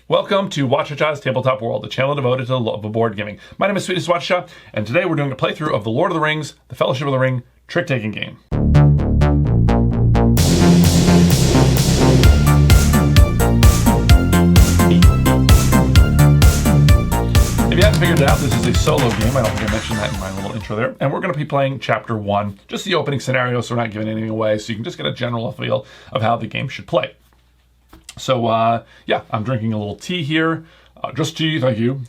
Welcome to Whachacha's Tabletop World, the channel devoted to the love of board gaming. My name is Sweetness Whachacha, and today we're doing a playthrough of the Lord of the Rings, the Fellowship of the Ring trick-taking game. If you haven't figured it out, this is a solo game. I don't think I mentioned that in my little intro there. And we're going to be playing Chapter 1, just the opening scenario, so we're not giving anything away, so you can just get a general feel of how the game should play. So, yeah, I'm drinking a little tea here. Just tea, thank you.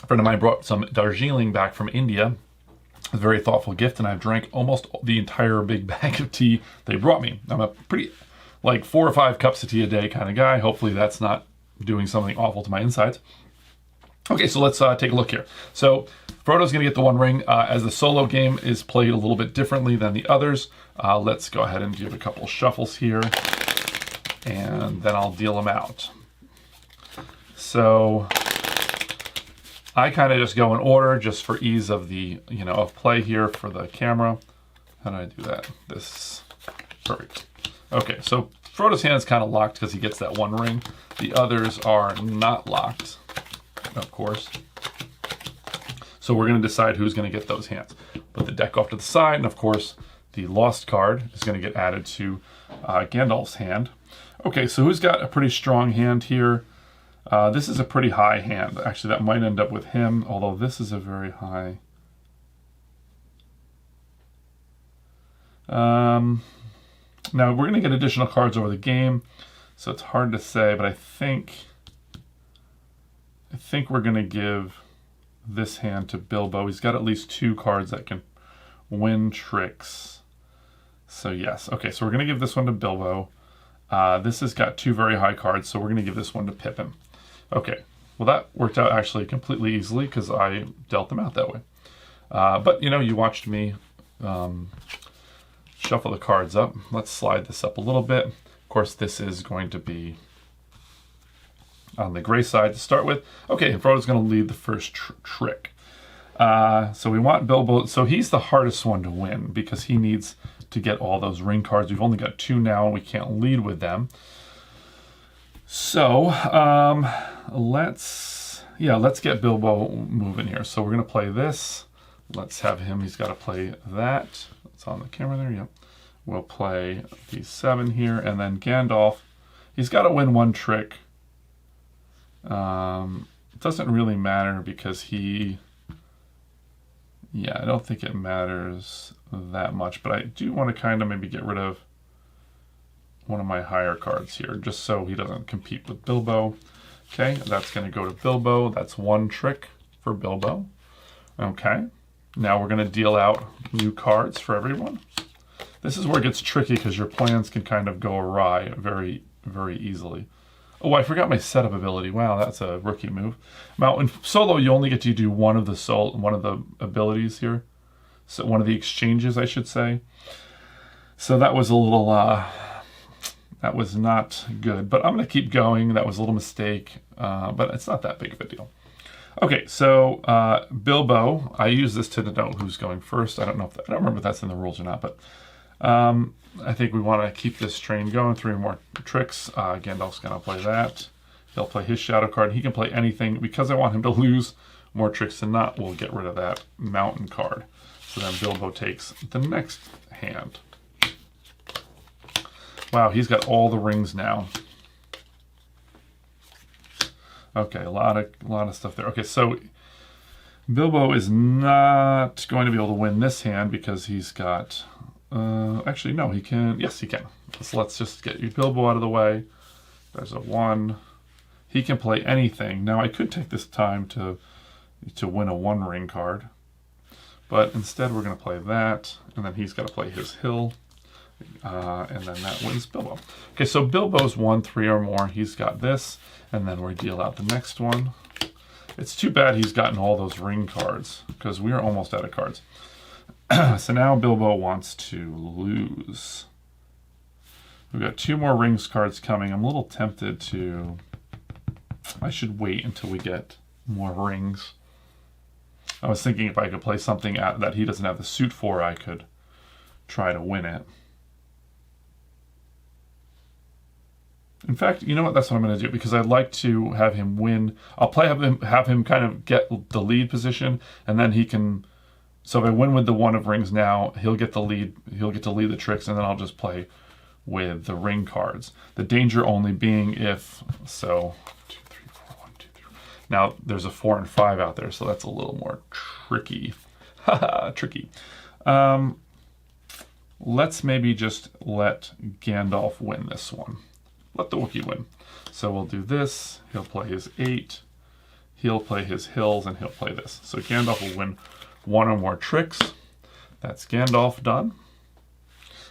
A friend of mine brought some Darjeeling back from India. A very thoughtful gift, and I've drank almost the entire big bag of tea they brought me. I'm a pretty, like 4 or 5 cups of tea a day kind of guy. Hopefully that's not doing something awful to my insides. Okay, so let's take a look here. So Frodo's going to get the One Ring. As the solo game is played a little bit differently than the others, let's go ahead and give a couple of shuffles here. And then I'll deal them out. So I kind of just go in order just for ease of the, of play here for the camera. How do I do that? This, perfect. Okay, so Frodo's hand is kind of locked because he gets that One Ring. The others are not locked, of course. So we're going to decide who's going to get those hands. Put the deck off to the side, and of course, the lost card is going to get added to Gandalf's hand. Okay, so who's got a pretty strong hand here? This is a pretty high hand. Actually, that might end up with him, although this is a very high. Now, we're going to get additional cards over the game, so it's hard to say, but I think we're going to give this hand to Bilbo. He's got at least 2 cards that can win tricks. So yes, okay, so we're going to give this one to Bilbo. This has got 2 very high cards, so we're going to give this one to Pippin. Okay, well that worked out actually completely easily because I dealt them out that way. But you watched me shuffle the cards up. Let's slide this up a little bit. Of course, this is going to be on the gray side to start with. Okay, and Frodo's going to lead the first trick. So we want Bilbo, so he's the hardest one to win because he needs to get all those ring cards. We've only got 2 now and we can't lead with them. So let's get Bilbo moving here. So we're going to play this. Let's have him, he's got to play that. It's on the camera there, yep. We'll play D7 here, and then Gandalf, he's got to win 1 trick. It doesn't really matter because I don't think it matters that much, but I do want to kind of maybe get rid of one of my higher cards here, just so he doesn't compete with Bilbo. Okay, that's going to go to Bilbo. That's 1 trick for Bilbo. Okay, now we're going to deal out new cards for everyone. This is where it gets tricky because your plans can kind of go awry very, very easily. Oh, I forgot my setup ability. Wow, that's a rookie move. Now, in solo, you only get to do one of the abilities here. So one of the exchanges, I should say. So that was a little, that was not good. But I'm going to keep going. That was a little mistake, but it's not that big of a deal. Okay, so Bilbo, I use this to denote who's going first. I don't remember if that's in the rules or not, but I think we want to keep this train going. 3 more tricks. Gandalf's going to play that. He'll play his shadow card. He can play anything. Because I want him to lose more tricks than not, we'll get rid of that mountain card. So then Bilbo takes the next hand. Wow, he's got all the rings now. Okay, a lot of stuff there. Okay, so Bilbo is not going to be able to win this hand because he's got... actually, no, he can. Yes, he can. So let's just get Bilbo out of the way. There's a 1. He can play anything. Now, I could take this time to win a 1 ring card. But instead, we're going to play that. And then he's got to play his hill. And then that wins Bilbo. Okay, so Bilbo's won 3 or more. He's got this. And then we deal out the next one. It's too bad he's gotten all those ring cards because we are almost out of cards. So now Bilbo wants to lose. We've got 2 more rings cards coming. I'm a little tempted to... I should wait until we get more rings. I was thinking if I could play something that he doesn't have the suit for, I could try to win it. In fact, you know what? That's what I'm going to do, because I'd like to have him win. I'll have him kind of get the lead position, and then he can. So if I win with the one of rings now, he'll get the lead. He'll get to lead the tricks, and then I'll just play with the ring cards. The danger only being if so. 2, 3, 4, 1, 2, 3. Now there's a 4 and 5 out there, so that's a little more tricky. Haha, tricky. Let's maybe just let Gandalf win this one. Let the Wookiee win. So we'll do this. He'll play his 8. He'll play his hills, and he'll play this. So Gandalf will win 1 or more tricks. That's Gandalf done.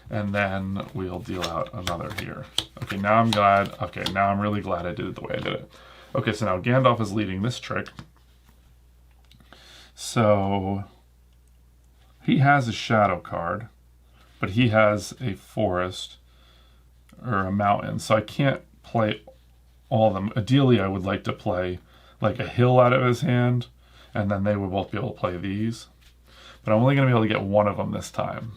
And then we'll deal out another here. Okay, now I'm glad. Okay, now I'm really glad I did it the way I did it. Okay, so now Gandalf is leading this trick. So he has a shadow card, but he has a forest or a mountain, so I can't play all of them. Ideally, I would like to play like a hill out of his hand, and then they would both be able to play these. But I'm only going to be able to get one of them this time.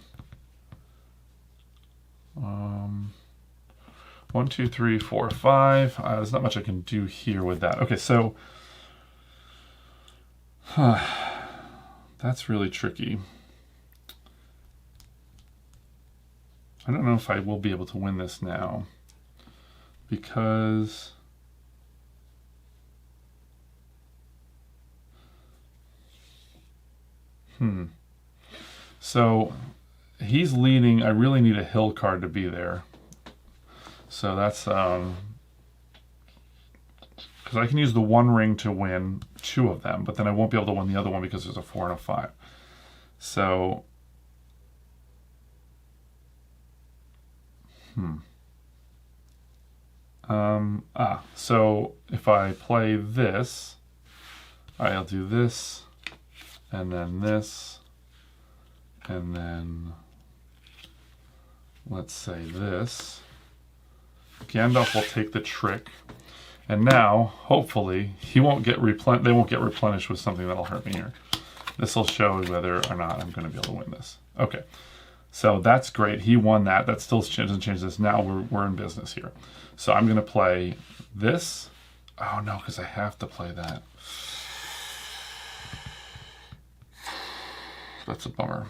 1, 2, 3, 4, 5. There's not much I can do here with that. Okay, so that's really tricky. I don't know if I will be able to win this now, because so he's leading. I really need a hill card to be there. So that's because I can use the 1 ring to win 2 of them, but then I won't be able to win the other one because there's a 4 and a 5. So so if I play this, I'll do this, and then this, and then let's say this. Gandalf will take the trick, and now hopefully he won't get they won't get replenished with something that'll hurt me here. This will show whether or not I'm going to be able to win this. Okay. So that's great. He won that. That still doesn't change this. Now we're in business here. So I'm going to play this. Oh, no, because I have to play that. That's a bummer.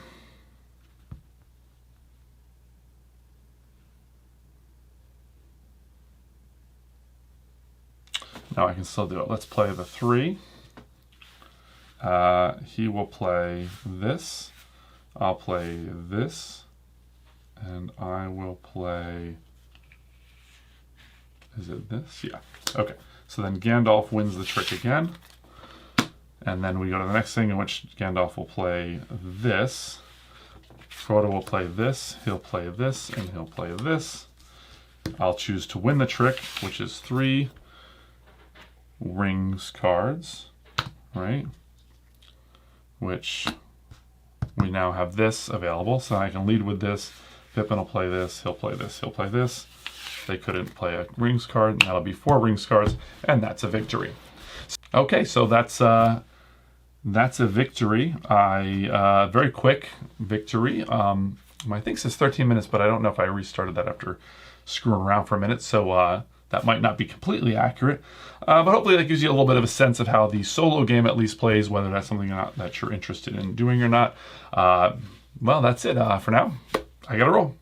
No, I can still do it. Let's play the 3. He will play this. I'll play this, and I will play, is it this? Yeah. Okay. So then Gandalf wins the trick again, and then we go to the next thing, in which Gandalf will play this. Frodo will play this, he'll play this, and he'll play this. I'll choose to win the trick, which is 3 rings cards, right? Which we now have this available, so I can lead with this. Pippin will play this, he'll play this, he'll play this. They couldn't play a rings card, and that'll be 4 rings cards, and that's a victory. Okay, so that's a victory. Very quick victory. I think it says 13 minutes, but I don't know if I restarted that after screwing around for a minute, so that might not be completely accurate. But hopefully that gives you a little bit of a sense of how the solo game at least plays, whether that's something or not that you're interested in doing or not. Well, that's it for now. I gotta roll.